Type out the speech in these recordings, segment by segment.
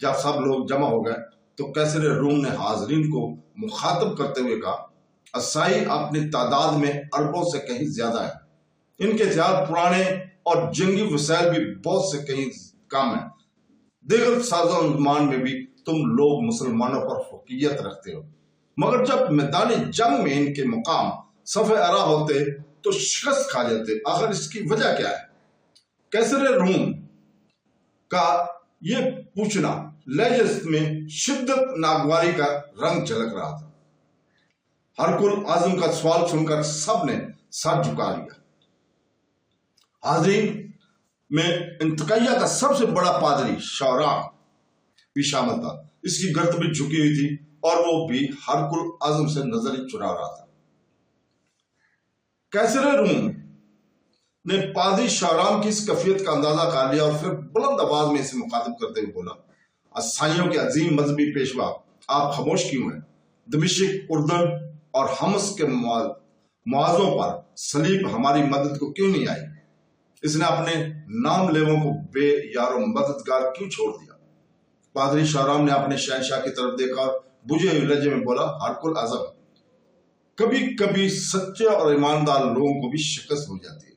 جب سب لوگ جمع ہو گئے تو قیصر روم نے حاضرین کو مخاطب کرتے ہوئے کہا، عیسائی اپنی تعداد میں اربوں سے کہیں زیادہ ہے، ان کے ہتھیار پرانے اور جنگی وسائل بھی بہت سے کہیں کم ہیں، دیگر سازوسامان میں بھی تم لوگ مسلمانوں پر فوقیت رکھتے ہو، مگر جب میدان جنگ میں ان کے مقام صف ارا ہوتے تو شکست کھا جاتے، آخر اس کی وجہ کیا ہے؟ قیصر روم کا یہ پوچھنا لہجے میں شدت ناگواری کا رنگ جھلک رہا تھا۔ ہرقل اعظم کا سوال سن کر سب نے سر جھکا لیا۔ حاضرین میں انتقیہ کا سب سے بڑا پادری شورام بھی شامل تھا، اس کی گرد بھی جھکی ہوئی تھی اور وہ بھی ہرقل اعظم سے نظر چرا رہا تھا۔ قیصر روم نے پادری شورام کی اس کیفیت کا اندازہ کر لیا اور پھر بلند آواز میں اسے مخاطب کرتے ہوئے بولا، عیسائیوں کے عظیم مذہبی پیشوا، آپ خاموش کیوں ہیں؟ دمشق، اردن اور حمص کے معاذوں پر صلیب ہماری مدد کو کیوں نہیں آئی؟ اس نے اپنے نام لیووں کو بے یار و مددگار کیوں چھوڑ دیا؟ پادری شورام نے اپنے شہنشاہ کی طرف دیکھا اور بجھے ہوئے لہجے میں بولا، ہرقل اعظم، کبھی کبھی سچے اور ایماندار لوگوں کو بھی شکست ہو جاتی ہے،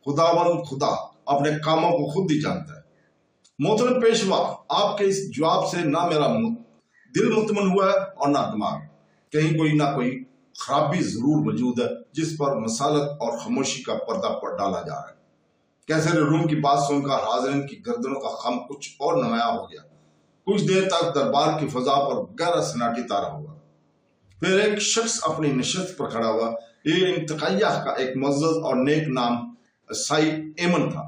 خداوند خدا اپنے کاموں کو خود ہی جانتا ہے۔ محترم پیشوا، آپ کے اس جواب سے نہ میرا دل مطمئن ہوا ہے اور نہ دماغ، کہیں کوئی نہ کوئی خرابی ضرور موجود ہے جس پر مسالت اور خاموشی کا پردہ پر ڈالا جا رہا ہے۔ قیصر روم کی بات سن کر حاضرین کی گردنوں کا خم کچھ اور نمایاں ہو گیا۔ کچھ دیر تک دربار کی فضا پر گہرا سناٹی تارا ہوا، پھر ایک شخص اپنی نشست پر کھڑا ہوا۔ یہ انتقیہ کا ایک معزز اور نیک نام عیسائی ایمن تھا۔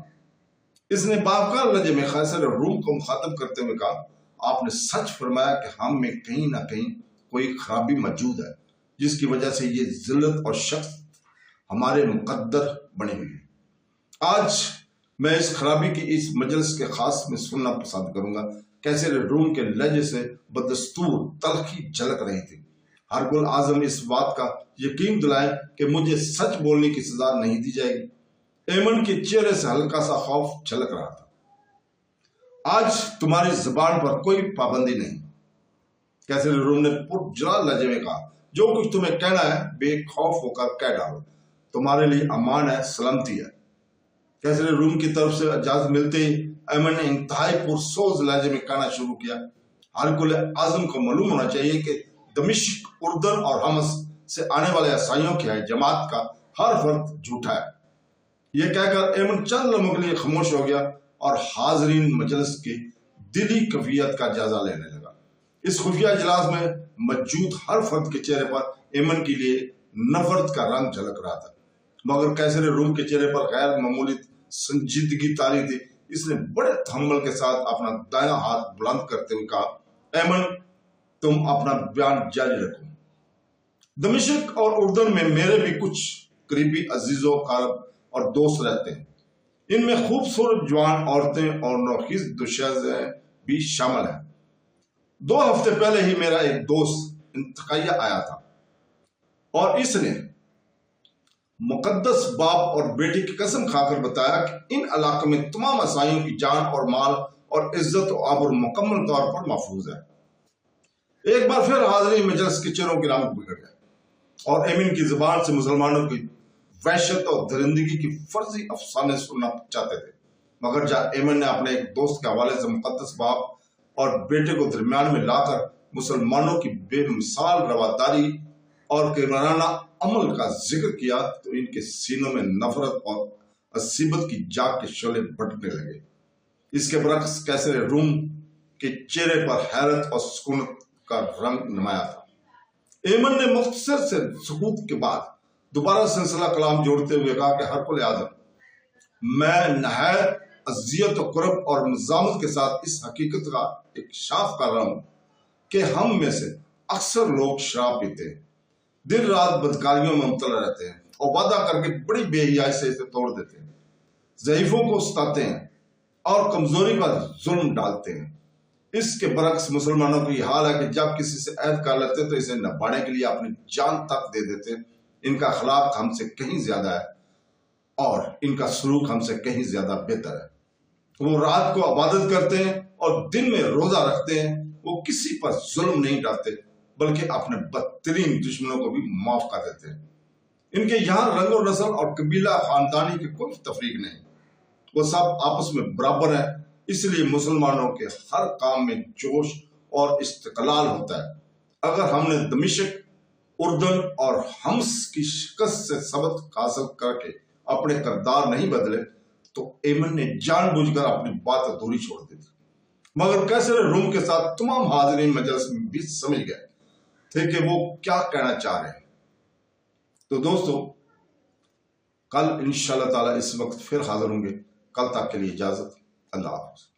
اس نے باوقار لہجے میں قیصر روم کو مخاطب کرتے ہوئے کہا، آپ نے سچ فرمایا کہ ہم میں کہیں نہ کہیں کوئی خرابی موجود ہے جس کی وجہ سے یہ ذلت اور شخص ہمارے مقدر بنی ہوئی ہے۔ آج میں اس خرابی کی اس مجلس کے خاص میں سننا پسند کروں گا۔ قیصر روم کے لہجے سے بدستور تلخی جھلک رہی تھی۔ ہرقل اعظم اس بات کا یقین دلائے کہ مجھے سچ بولنے کی سزا نہیں دی جائے گی۔ ایمن کے چہرے سے ہلکا سا خوف جھلک رہا تھا۔ آج تمہاری زبان پر کوئی پابندی نہیں، قیصر روم نے پرجلال لہجے میں کہا، جو کچھ تمہیں کہنا ہے بے خوف ہو کر کہہ ڈالو، تمہارے لیے امان ہے، سلامتی ہے۔ قیصر روم کی طرف سے اجازت ملتے ہی ایمن نے انتہائی پرسوز لہجے میں کہنا شروع کیا، ہرقل اعظم کو معلوم ہونا چاہیے کہ دمشق، اردن اور حمص سے آنے والے عیسائیوں کی جماعت کا ہر فرد جھوٹا ہے۔ یہ کہہ کر ایمن چند لمحوں کے لیے خاموش ہو گیا اور حاضرین مجلس کی دلی کیفیت کا جائزہ لینے لگا۔ اس خفیہ اجلاس میں موجود ہر فرد کے چہرے پر ایمن کے لیے نفرت کا رنگ جھلک رہا تھا، مگر قیصر روم کے چہرے پر غیر معمولی سنجیدگی طاری تھی۔ اس نے بڑے تحمل کے ساتھ اپنا دائیں ہاتھ بلند کرتے ہوئے کہا، ایمن، تم اپنا بیان جاری رکھو۔ دمشق اور اردن میں میرے بھی کچھ قریبی عزیزوں اور دوست رہتے ہیں، ان میں خوبصورت جوان عورتیں اور نوخیز دوشیزیں بھی شامل ہیں۔ 2 ہفتے پہلے ہی میرا ایک دوست انتقیہ آیا تھا اور اس نے مقدس باپ اور بیٹی کی قسم کھا کر بتایا کہ ان علاقوں میں تمام عیسائیوں کی جان اور مال اور عزت و آبرو مکمل طور پر محفوظ ہے۔ ایک بار پھر حاضرین مجلس کے چہروں کی رنگ بگڑ گئے اور ایمن کی زبان سے مسلمانوں کی وحشت اور درندگی کی فرضی افسانے سننا چاہتے تھے، مگر جب ایمن نے اپنے ایک دوست کے حوالے سے مقدس باپ اور بیٹے کو درمیان میں لا کر مسلمانوں کی بے مثال رواداری اور کیمرانہ عمل کا ذکر کیا تو ان کے سینوں میں نفرت اور عصبیت کی جاگ کے شعلے بھڑکنے لگے۔ اس کے برعکس قیصر روم کے چہرے پر حیرت اور سکونت کا رنگ نمایاں تھا۔ ایمن نے مختصر سے سکوت کے بعد دوبارہ سلسلہ کلام جوڑتے ہوئے کہا کہ ہرقل اعظم، میں نہایت اذیت و کرب اور مزاحمت کے ساتھ اس حقیقت کا اکشاف کر رہا ہوں کہ ہم میں سے اکثر لوگ شراب پیتے ہیں، دن رات بدکاریوں میں مبتلا رہتے ہیں اور وعدہ کر کے بڑی بے حیائی سے اسے توڑ دیتے ہیں، ضعیفوں کو ستاتے ہیں اور کمزوری پر ظلم ڈالتے ہیں۔ اس کے برعکس مسلمانوں کو یہ حال ہے کہ جب کسی سے عہد کر لیتے تو اسے نبھانے کے لیے اپنی جان تک دے دیتے۔ ان کا اخلاق ہم سے کہیں زیادہ ہے اور ان کا سلوک ہم سے کہیں زیادہ بہتر ہے۔ وہ رات کو عبادت کرتے ہیں اور دن میں روزہ رکھتے ہیں وہ کسی پر ظلم نہیں ڈالتے بلکہ اپنے بدترین دشمنوں کو بھی معاف کر دیتے ہیں۔ ان کے یہاں رنگ و نسل اور قبیلہ خاندانی کی کوئی تفریق نہیں، وہ سب آپس میں برابر ہیں۔ اس لیے مسلمانوں کے ہر کام میں جوش اور استقلال ہوتا ہے۔ اگر ہم نے دمشق، اردن اور حمص کی شکست سے سبق حاصل کر کے اپنے کردار نہیں بدلے تو ایمن نے جان بوجھ کر اپنی بات ادھوری چھوڑ دی تھی۔ مگر کیسر روم کے ساتھ تمام حاضرین مجلس میں بھی سمجھ گئے تھے کہ وہ کیا کہنا چاہ رہے ہیں۔ تو دوستو، کل انشاءاللہ تعالی اس وقت پھر حاضر ہوں گے۔ کل تک کے لیے اجازت، اللہ حافظ۔